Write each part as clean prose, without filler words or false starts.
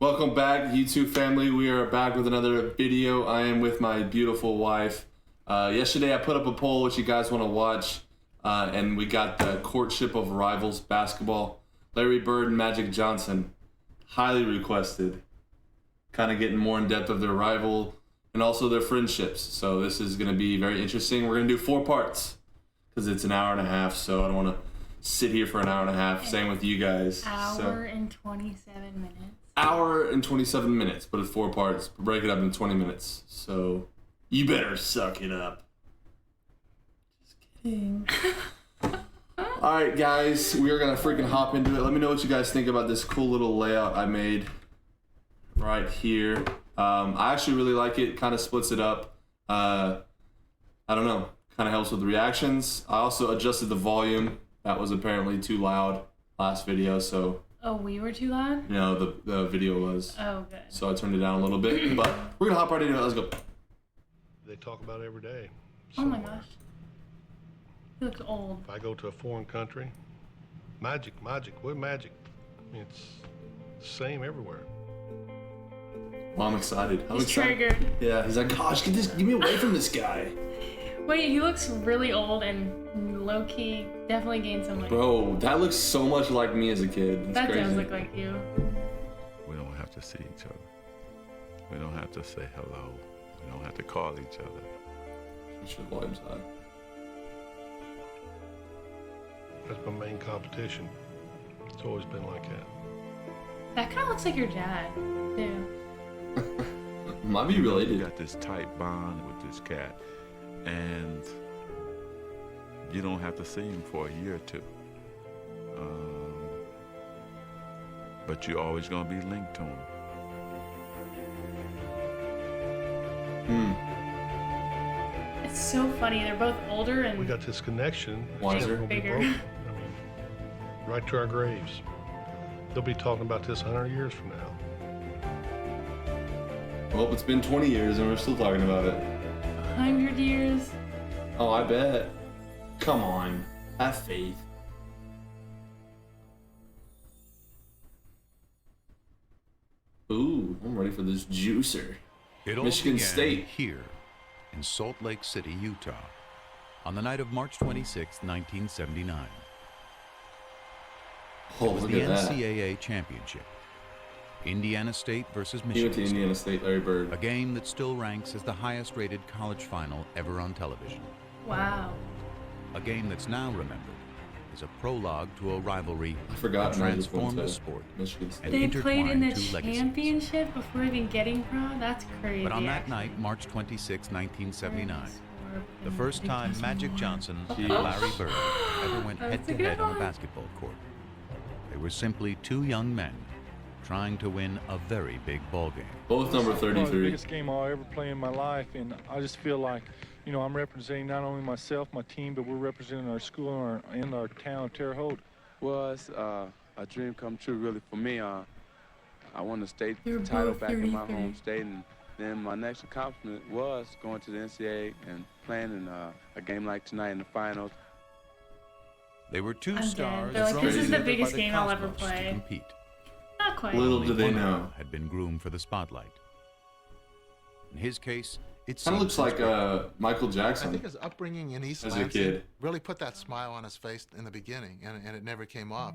Welcome back, YouTube family. We are back with another video. I am with my beautiful wife. Yesterday I put up a poll which you guys want to watch, and we got the Courtship of Rivals basketball. Larry Bird and Magic Johnson, highly requested. Kind of getting more in depth of their rival and also their friendships. So this is going to be very interesting. We're going to do 4 parts because it's an hour and a half, so I don't want to sit here for an hour and a half. Same with you guys. Hour and 27 minutes. Hour and 27 minutes, but it's 4 parts. Break it up in 20 minutes. So you better suck it up. Just kidding. All right, guys, we are gonna freaking hop into it. Let me know what you guys think about this cool little layout I made right here. I actually really like it. Kind of splits it up. I don't know. Kind of helps with the reactions. I also adjusted the volume. That was apparently too loud last video, so. Oh, we were too loud? No, the video was. Oh, good. So I turned it down a little bit, but we're gonna hop right into it. Let's go. They talk about it every day. Oh my gosh. He looks old. If I go to a foreign country, magic, what magic? I mean, it's the same everywhere. Well, I'm excited. He's triggered. Yeah, he's like, gosh, get me away from this guy. Wait, he looks really old and low-key definitely gained some weight. Bro, that looks so much like me as a kid. It's that crazy. does look like you. We don't have to see each other. We don't have to say hello. We don't have to call each other. Make sure the volume's high. That's my main competition. It's always been like that. That kind of looks like your dad, too. Might be related. You got this tight bond with this cat, and you don't have to see him for a year or two. But you're always going to be linked to him. It's so funny. They're both older and We got this connection. Wiser. It's never gonna be Bigger. broken. I mean, right to our graves. They'll be talking about this 100 years from now. Well, it's been 20 years and we're still talking about it. 100 years. Oh, I bet. Come on. Have faith. Ooh, I'm ready for this juicer. It all Michigan began State. here in Salt Lake City, Utah, on the night of March 26, 1979. Oh, It was look the at that. NCAA championship. Indiana State versus He went Michigan to State. Indiana State, Larry Bird. A game that still ranks as the highest-rated college final ever on television. Wow. A game that's now remembered as a prologue to a rivalry I forgot that when I just went transformed the to sport. Michigan State. And They played in the intertwined two legacies. championship before even getting pro? That's crazy. But on that actually. night, March 26, 1979, the Big first time Justin Magic Moore. Johnson and Jeez. Larry Bird ever went That was a head-to-head good on a one. basketball court. They were simply two young men trying to win a very big ball game. Both number It's probably the 33. biggest game I'll ever play in my life, and I just feel like, you know, I'm representing not only myself, my team, but we're representing our school and our town, Terre Haute. Well, it's a dream come true, really, for me. I won the state They're title both back in my 33. home state, and then my next accomplishment was going to the NCAA and playing in a game like tonight in the finals. They were two I'm dead. stars They're like, this is the drawn together biggest by the game I'll ever cosmos to play. compete. Not quite. Little Only do they one of know. them had been groomed for the spotlight. In his case, it Kind of seemed looks like Michael I Jackson. think his upbringing in East As a Lansing kid. really put that smile on his face in the beginning, and it never came off.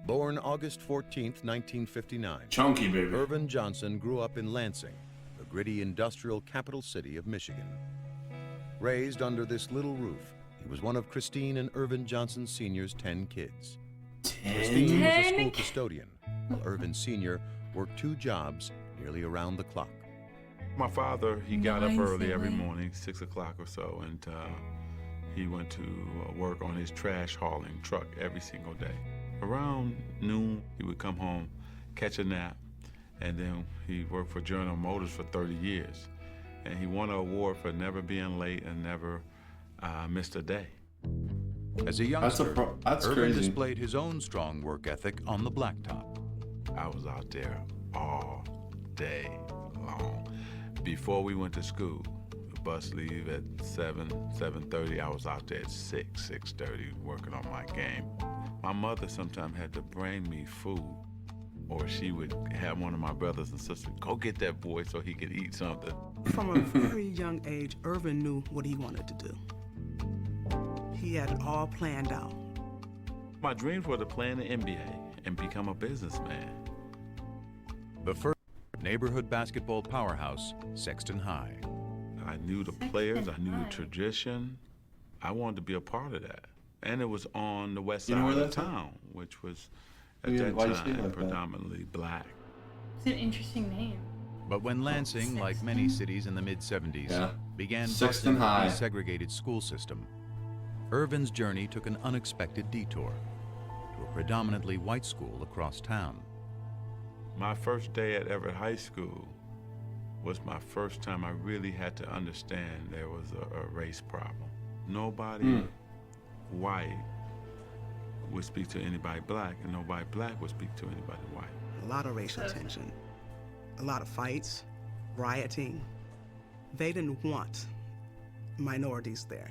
Born August 14th, 1959, Chunky, baby. Irvin Johnson grew up in Lansing, the gritty industrial capital city of Michigan. Raised under this little roof, he was one of Christine and Irvin Johnson Sr.'s 10 kids. Christine was a 10 school custodian, while Irvin Sr. worked 2 jobs nearly around the clock. My father, he got up Nice, early every Billy. morning, 6 o'clock or so, and he went to work on his trash hauling truck every single day. Around noon, he would come home, catch a nap, and then he worked for General Motors for 30 years. And he won an award for never being late and never missed a day. As a youngster, that's Irvin crazy. displayed his own strong work ethic on the blacktop. I was out there all day long. Before we went to school, the bus leave at 7:30. I was out there at 6:30 working on my game. My mother sometimes had to bring me food or she would have one of my brothers and sisters go get that boy so he could eat something. From a very young age, Irvin knew what he wanted to do. He had it all planned out. My dreams were to play in the NBA and become a businessman. The first neighborhood basketball powerhouse, Sexton High. I knew the players, I knew the tradition. I wanted to be a part of that. And it was on the west side of town, which was at that time predominantly black. It's an interesting name. But when Lansing, like many cities in the mid-70s, began Sexton busting High. the desegregated school system, Irvin's journey took an unexpected detour to a predominantly white school across town. My first day at Everett High School was my first time I really had to understand there was a race problem. Nobody white would speak to anybody black, and nobody black would speak to anybody white. A lot of racial tension, a lot of fights, rioting. They didn't want minorities there.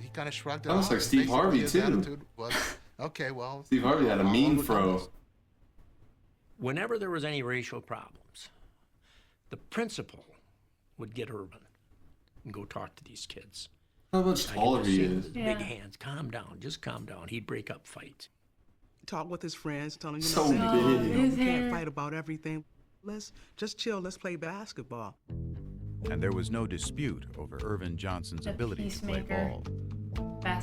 He kind of shrugged it Almost off. like Steve Basically, Harvey, his too. attitude was, okay, well. Steve Harvey had a I'll mean overcome fro. this. Whenever there was any racial problems, the principal would get Urban and go talk to these kids. How much taller he is. Big hands, calm down, just calm down. He'd break up fights. Talk with his friends, tell him, So you know, big. we can't fight about everything. Let's just chill, let's play basketball. And there was no dispute over Irvin Johnson's ability to play ball.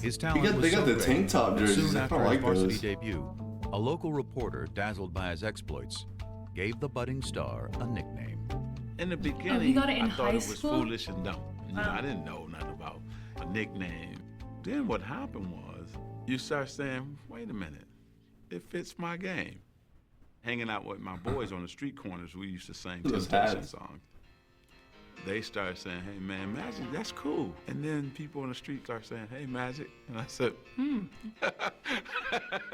His They talent got, was they got so the great tank top that jerseys. soon I after don't his like varsity those. debut, a local reporter, dazzled by his exploits, gave the budding star a nickname. In the he beginning, got it in I thought high it was school? foolish and dumb. You know, I didn't know nothing about a nickname. Then what happened was, you start saying, wait a minute, it fits my game. Hanging out with my boys on the street corners, we used to sing Those Temptation hats. songs. They started saying, hey man, Magic, that's cool. And then people on the street start saying, hey Magic. And I said,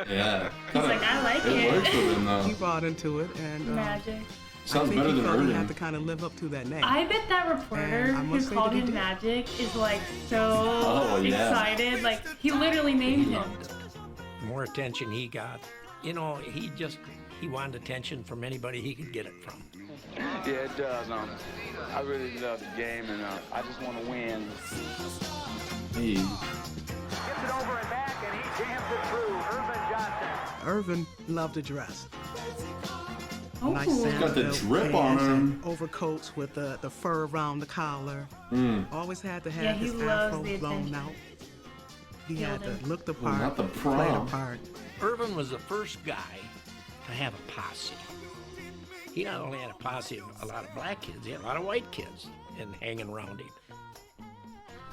Yeah. He's like, I like It works it. with him, though. He bought into it, and Magic. Sounds I think better he than felt he Irvin. had to kind of live up to that name. I bet that reporter And I who must say called that he him did. Magic is like so Oh, yeah. excited. Like, he literally named him. The more attention he got, you know, he wanted attention from anybody he could get it from. Yeah, it does. I really love the game, and I just want to win. Hey. Gets it over and back, and he jams it through. Irvin Johnson. Irvin loved to dress. Oh. Nice Got the sandals, drip on pants, him. and overcoats with the fur around the collar. Always had to have Yeah, he his loves afro the blown attention. out. He Killed had him. to look the Well, part, not the play the prom. part. Irvin was the first guy to have a posse. He not only had a posse of a lot of black kids, he had a lot of white kids and hanging around him.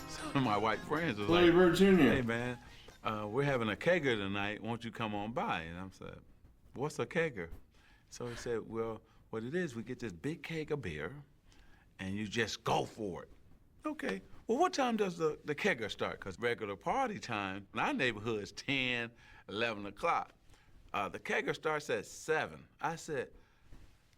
some of my white friends was Larry like, Bird Jr. hey man, we're having a kegger tonight, won't you come on by? And I said, what's a kegger? So he said, well, what it is, we get this big keg of beer, and you just go for it. Okay, well, what time does the kegger start? Because regular party time in our neighborhood is 10, 11 o'clock. The kegger starts at 7. I said,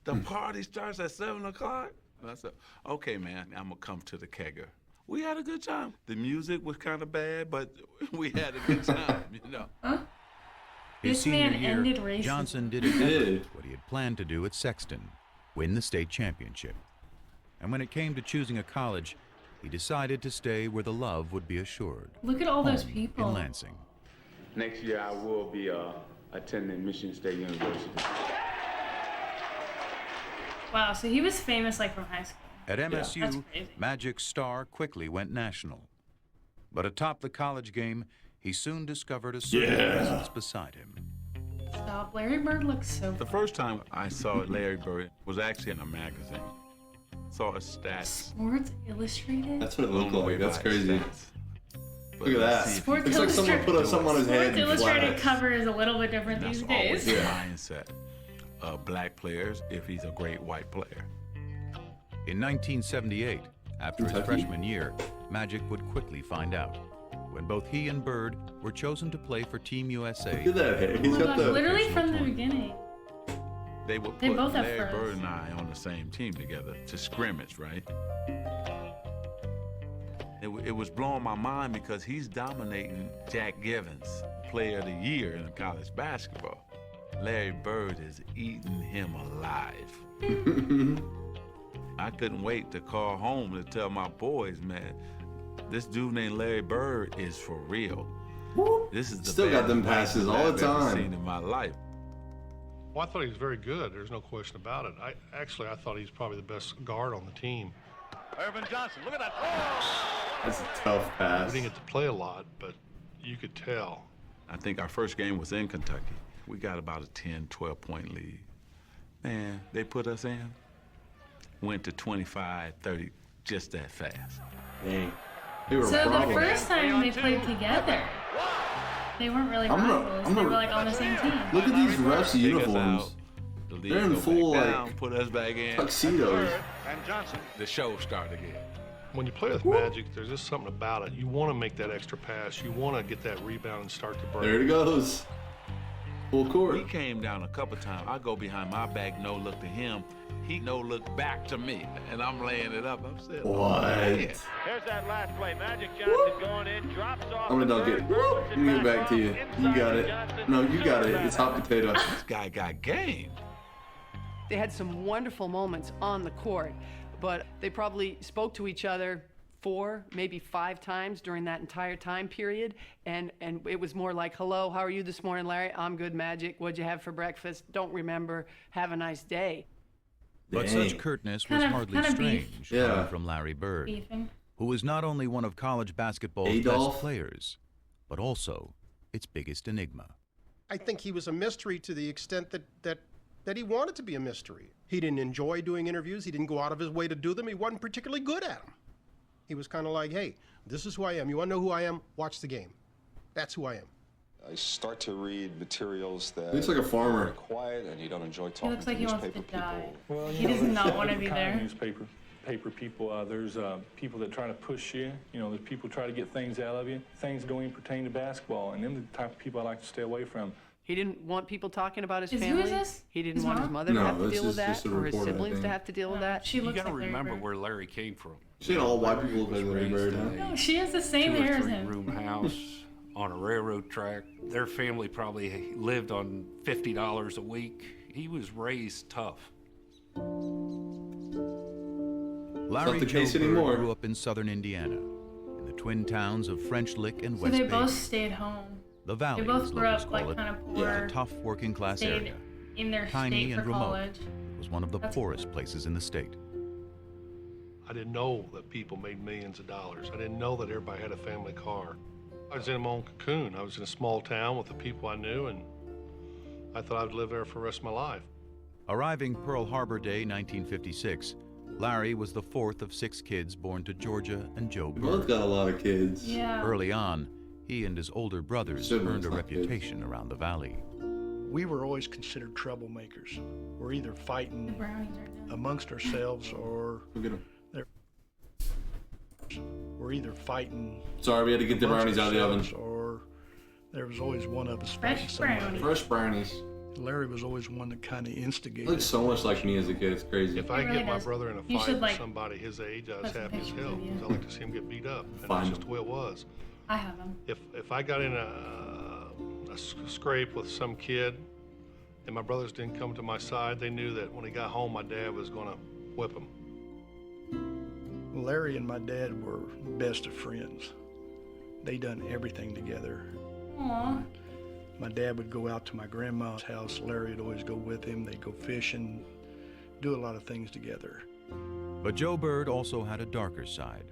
the party starts at 7 o'clock? And I said, okay, man, I'm gonna come to the kegger. We had a good time. The music was kind of bad, but we had a good time, you know. His This senior man year, ended racism. Johnson did at Everett what he had planned to do at Sexton, win the state championship. And when it came to choosing a college, he decided to stay where the love would be assured. Look at all those home people. in Lansing. Next year, I will be attending Michigan State University. Wow, so he was famous like from high school. At That's MSU, crazy. Magic's star quickly went national. But atop the college game, he soon discovered a certain presence beside him. Stop. Larry Bird looks so The first time I saw Larry Bird was actually in a magazine. Saw his stats. Sports Illustrated? That's what it looked Blown away like. That's by crazy. his stats. Look at that. Sports Looks like someone put something on his head. Sports and Illustrated flat. cover is a little bit different That's these always days. the mindset of black players if he's a great white player. In 1978, after his Kentucky? freshman year, Magic would quickly find out. When both he and Bird were chosen to play for Team USA. Look at that hair. Oh He's my got gosh, the. literally from the beginning. They would They put both have Larry furs. Bird and I on the same team together to scrimmage, right? It was blowing my mind because he's dominating Jack Givens, player of the year in college basketball. Larry Bird is eating him alive. I couldn't wait to call home to tell my boys, man, this dude named Larry Bird is for real. This is the Still got them passes all the I've ever time. seen in my life. Well, I thought he was very good. There's no question about it. I thought he's probably the best guard on the team. Irvin Johnson, look at that. Oh! That's a tough pass. We didn't get to play a lot, but you could tell. I think our first game was in Kentucky. We got about a 10, 12-point lead. Man, they put us in, went to 25, 30, just that fast. Dang. They were So problems. the first time they played together, they weren't really rivals. They were like on the same team. Look at these refs' uniforms. They're in full like put us back in. tuxedos. And Johnson. The show started again. When you play with Magic, there's just something about it. You want to make that extra pass. You want to get that rebound and start to break. There it goes. Full court. We came down a couple times. I go behind my back, no look to him. He no look back to me, and I'm laying it up. I'm saying, What? Here's that last play. Magic Johnson going in, drops off. I'm gonna dunk it. Let me get back to you. You got it. No, you got it. It's hot potato. This guy got game. They had some wonderful moments on the court, but they probably spoke to each other 4, maybe 5 times during that entire time period, and it was more like, hello, how are you this morning, Larry? I'm good, Magic. What'd you have for breakfast? Don't remember. Have a nice day. But such curtness was hardly strange coming from Larry Bird, who was not only one of college basketball's best players, but also its biggest enigma. I think he was a mystery to the extent that he wanted to be a mystery. He didn't enjoy doing interviews. He didn't go out of his way to do them. He wasn't particularly good at them. He was kind of like, hey, this is who I am. You want to know who I am? Watch the game. That's who I am. I start to read materials that looks like a farmer. are quiet and you don't enjoy He talking looks like to he wants newspaper to die. people. Well, He does not want to be there. Newspaper people, there's people that try to push you. You know, there's people try to get things out of you. Things don't even pertain to basketball, and them are the type of people I like to stay away from. He didn't want people talking about his Who family. is this? He didn't His want mom? his mother to No, have to this deal is with just that, a or his reporter, I siblings to think. have to deal with that. She You looks got to like Larry remember Bird. where Larry came from. She had all white people look like Larry Bird, huh? No, she has the same hair as him. 2 or 3 room house on a railroad track. Their family probably lived on $50 a week. He was raised tough. Larry Joe Bird grew up in southern Indiana, in the twin towns of French Lick and So West they Bay. both stayed home. The Valley, They both as grew locals up like call it, kind of was poor. a tough working-class Stayed area. in their Tiny state and for remote, college. it was one of the poorest places in the state. I didn't know that people made millions of dollars. I didn't know that everybody had a family car. I was in my own cocoon. I was in a small town with the people I knew, and I thought I'd live there for the rest of my life. Arriving Pearl Harbor Day 1956, Larry was the 4th of 6 kids born to Georgia and Joe Bird. Both got a lot of kids. Yeah. Early on, he and his older brothers Siblings, earned a not kids. reputation around the valley. We were always considered troublemakers. We're either The fighting brownies right now. amongst ourselves or Look at him. we're either fighting Sorry, we had to get the amongst brownies out of the oven. ourselves or there was always one of us fighting Fresh somebody. brownies. Fresh brownies. Larry was always one that kind of He instigated. looks so much like me as a kid. It's crazy. If I really get my does. brother in a You fight should, with like, somebody his age, I was put some happy as pictures hell. of you. 'Cause I like to see him get beat up, and Find that's just him. the way it was. I have them. If I got in a scrape with some kid, and my brothers didn't come to my side, they knew that when he got home, my dad was gonna whip him. Larry and my dad were best of friends. They done everything together. Aww. My dad would go out to my grandma's house. Larry would always go with him. They'd go fishing, do a lot of things together. But Joe Bird also had a darker side,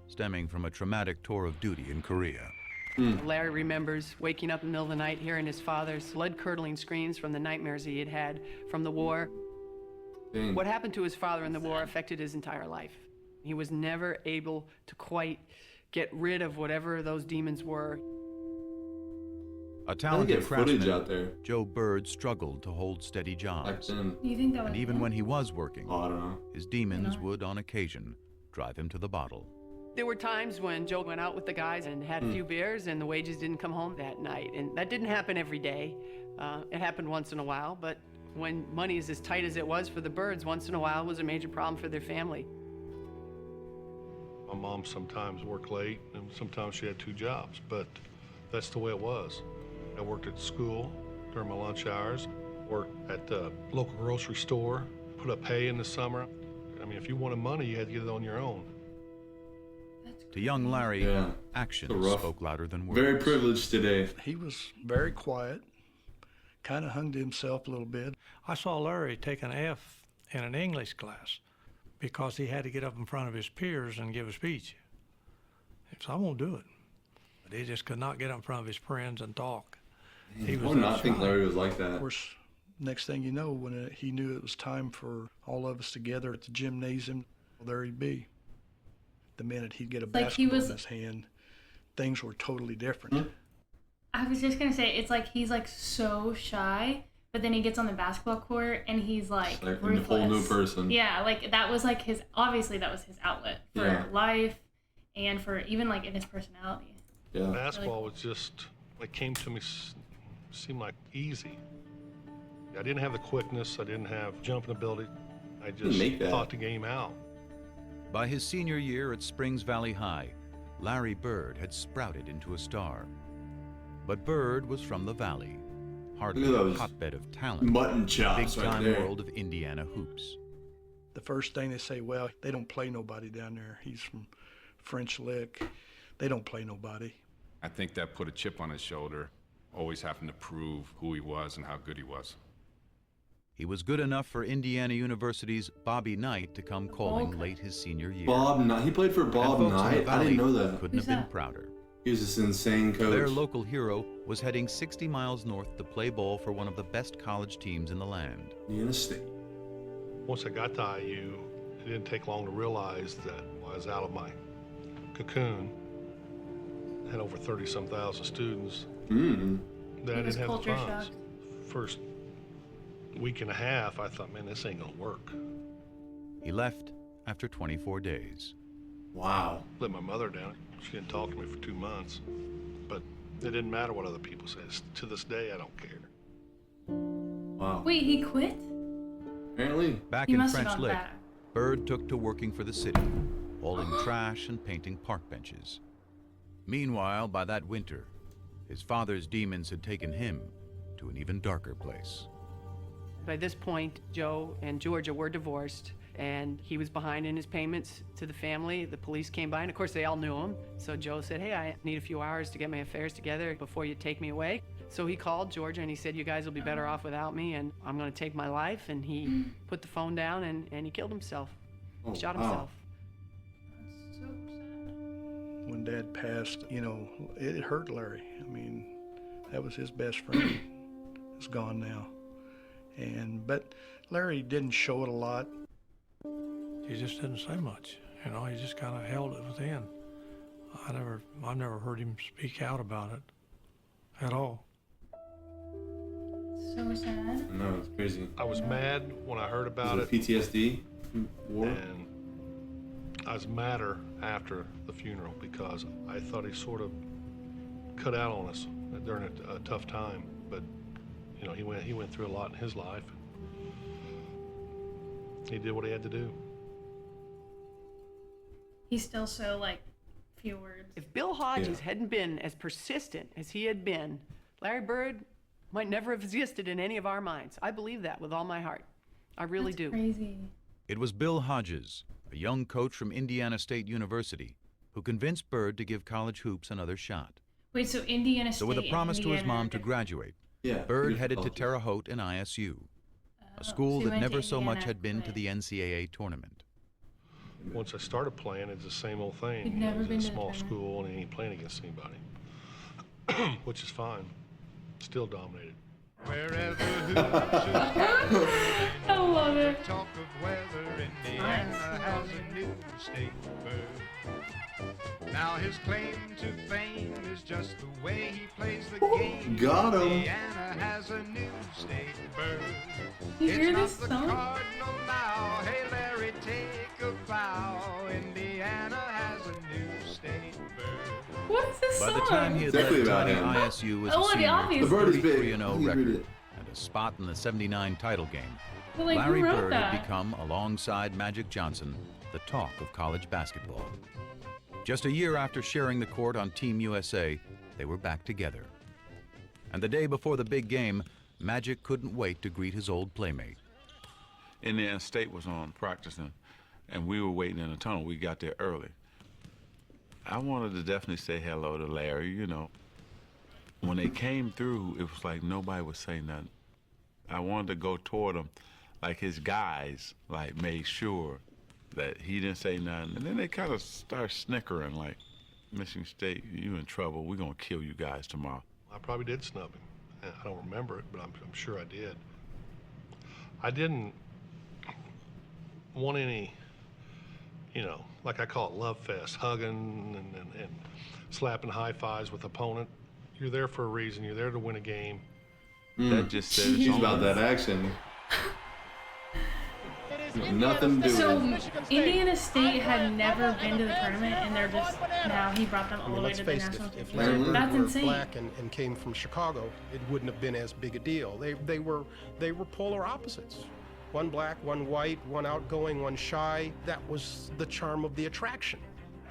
stemming from a traumatic tour of duty in Korea. Larry remembers waking up in the middle of the night hearing his father's blood-curdling screams from the nightmares he had had from the war. Dang. What happened to his father in the war affected his entire life. He was never able to quite get rid of whatever those demons were. A talented get footage craftsman, out there. Joe Bird struggled to hold steady jobs. You think that was And even him? when he was working, I don't know. his demons know. would, on occasion, drive him to the bottle. There were times when Joe went out with the guys and had a few beers and the wages didn't come home that night. And that didn't happen every day. It happened once in a while, but when money is as tight as it was for the Birds, once in a while was a major problem for their family. My mom sometimes worked late, and sometimes she had 2 jobs, but that's the way it was. I worked at school during my lunch hours. Worked at the local grocery store, put up hay in the summer. I mean, if you wanted money, you had to get it on your own. To young Larry, actions spoke louder than words. Very privileged today. He was very quiet, kind of hung to himself a little bit. I saw Larry take an F in an English class because he had to get up in front of his peers and give a speech. So I won't do it. But he just could not get up in front of his friends and talk. I would not think Larry was like that. Of course, next thing you know, when he knew it was time for all of us together at the gymnasium, well, there he'd be. The minute he'd get a basketball in his hand, things were totally different. I was just gonna say, it's like he's like so shy, but then he gets on the basketball court and he's like a whole new person. Yeah, like that was like his, obviously that was his outlet for life and for even like in his personality. Yeah. Basketball was just, it came to me, seemed like easy. I didn't have the quickness, I didn't have jumping ability. I just thought the game out. By his senior year at Springs Valley High, Larry Bird had sprouted into a star. But Bird was from the Valley, hardly a hotbed of talent, mutton chops big-time right there. world of Indiana hoops. The first thing they say, well, they don't play nobody down there. He's from French Lick. They don't play nobody. I think that put a chip on his shoulder, always having to prove who he was and how good he was. He was good enough for Indiana University's Bobby Knight to come calling late his senior year. Bob Knight? He played for Bob Knight? I didn't know that. Couldn't have been prouder. He was this insane coach. Their local hero was heading 60 miles north to play ball for one of the best college teams in the land. Indiana State. Once I got to IU, it didn't take long to realize that I was out of my cocoon. I had over 30-some thousand students. That I didn't have the funds. First week and a half, I thought, man, this ain't gonna work. He left after 24 days. Wow. Let my mother down. She didn't talk to me for 2 months. But it didn't matter what other people said. To this day, I don't care. Wow. Wait, he quit? Apparently. Back in French Lick, Bird took to working for the city, hauling trash and painting park benches. Meanwhile, by that winter, his father's demons had taken him to an even darker place. By this point, Joe and Georgia were divorced, and he was behind in his payments to the family. The police came by, and of course they all knew him. So Joe said, hey, I need a few hours to get my affairs together before you take me away. So he called Georgia and he said, you guys will be better off without me, and I'm gonna take my life. And he put the phone down and he killed himself. He shot himself. That's so sad. When Dad passed, you know, it hurt Larry. I mean, that was his best friend. It's gone now. But Larry didn't show it a lot. He just didn't say much. You know, he just kind of held it within. I've never heard him speak out about it at all. So sad. No, it's crazy. I was mad when I heard about it. PTSD? War? And I was madder after the funeral because I thought he sort of cut out on us during a tough time. But you know, he went through a lot in his life. He did what he had to do. He's still so, like, few words. If Bill Hodges hadn't been as persistent as he had been, Larry Bird might never have existed in any of our minds. I believe that with all my heart. I really do. Crazy. It was Bill Hodges, a young coach from Indiana State University, who convinced Bird to give college hoops another shot. Wait, so Indiana State. So with a promise to his mom to graduate, Bird headed to Terre Haute and ISU, a school that never so much had been to the NCAA tournament. Once I started playing, it's the same old thing. You'd never been it's to a small the school and he ain't playing against anybody, which is fine. Still dominated. Wherever I love it. Talk of weather, Indiana has a new state bird. Now his claim to fame is just the way he plays the game. Got him. Indiana has a new state bird. You It's hear not this the song? cardinal now. Hey Larry, take a bow. Indiana has a new state bird. What is this By song? the time he had Exactly led about Tiny him. ISU was Oh, a the senior, obvious. with The Bird is a big. 33-0 He's record really- and a spot in the '79 title game. But, like, Larry who wrote Bird that? had become, alongside Magic Johnson, the talk of college basketball. Just a year after sharing the court on Team USA, they were back together. And the day before the big game, Magic couldn't wait to greet his old playmate. Indiana State was on practicing, and we were waiting in the tunnel. We got there early. I wanted to definitely say hello to Larry, you know. When they came through, it was like nobody would say nothing. I wanted to go toward him, like his guys, like made sure that he didn't say nothing. And then they kind of start snickering, like, Michigan State, you in trouble. We're gonna kill you guys tomorrow. I probably did snub him. I don't remember it, but I'm sure I did. I didn't want any, you know, like I call it love fest, hugging and slapping high fives with opponent. You're there for a reason. You're there to win a game. That just says she's about that action. Nothing to do So with it. Indiana State had never been to the tournament, and they're just now he brought them all the way let's to the face it, national if Larry championship. Bird That's were insane. black and came from Chicago, it wouldn't have been as big a deal. They were polar opposites. One black, one white, one outgoing, one shy. That was the charm of the attraction.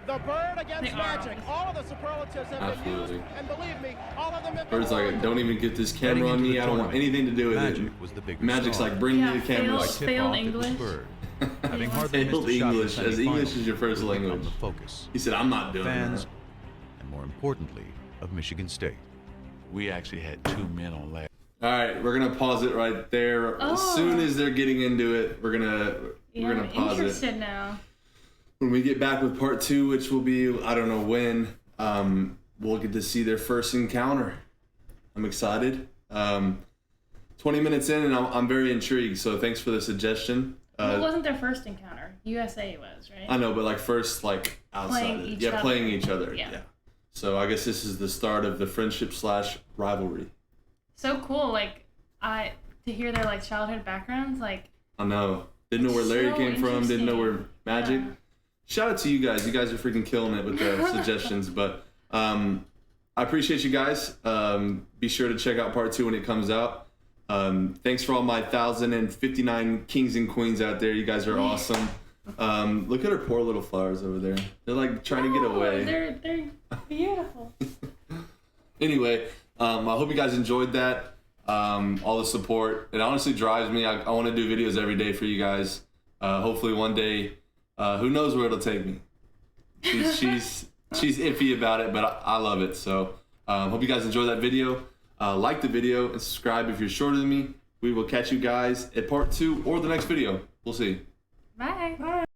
The Bird against Magic. All of the superlatives have been used, and believe me, all of them have been Bird's like, don't even get this camera on me. I don't want anything to do with Magic it. was the bigger Magic's star. like, bring me the camera. Failed English. Having hardly missed Failed a shot in the English, as English semifinals, is your first would become language. the focus. He said, I'm not doing Fans, that. and more importantly, of Michigan State. We actually had 2 men on Larry. All right, we're gonna pause it right there. As soon as they're getting into it, we're gonna I'm pause interested it. now. When we get back with part 2, which will be, I don't know when, we'll get to see their first encounter. I'm excited. 20 minutes in, and I'm very intrigued. So thanks for the suggestion. Well, it wasn't their first encounter. USA was, right? I know, but like first, like outside, playing each other. Yeah. So I guess this is the start of the friendship/rivalry. So cool, like to hear their like childhood backgrounds, like. I know. Didn't know where Larry so came from. Didn't know where Magic. Yeah. Shout out to you guys. You guys are freaking killing it with the suggestions. But I appreciate you guys. Be sure to check out part 2 when it comes out. Thanks for all my 1,059 kings and queens out there. You guys are awesome. Look at her poor little flowers over there. They're like trying to get away. They're beautiful. Anyway, I hope you guys enjoyed that. All the support. It honestly drives me. I want to do videos every day for you guys. Hopefully one day, who knows where it'll take me. She's iffy about it, but I love it. So hope you guys enjoy that video. Like the video and subscribe if you're shorter than me. We will catch you guys at part 2 or the next video. We'll see. Bye.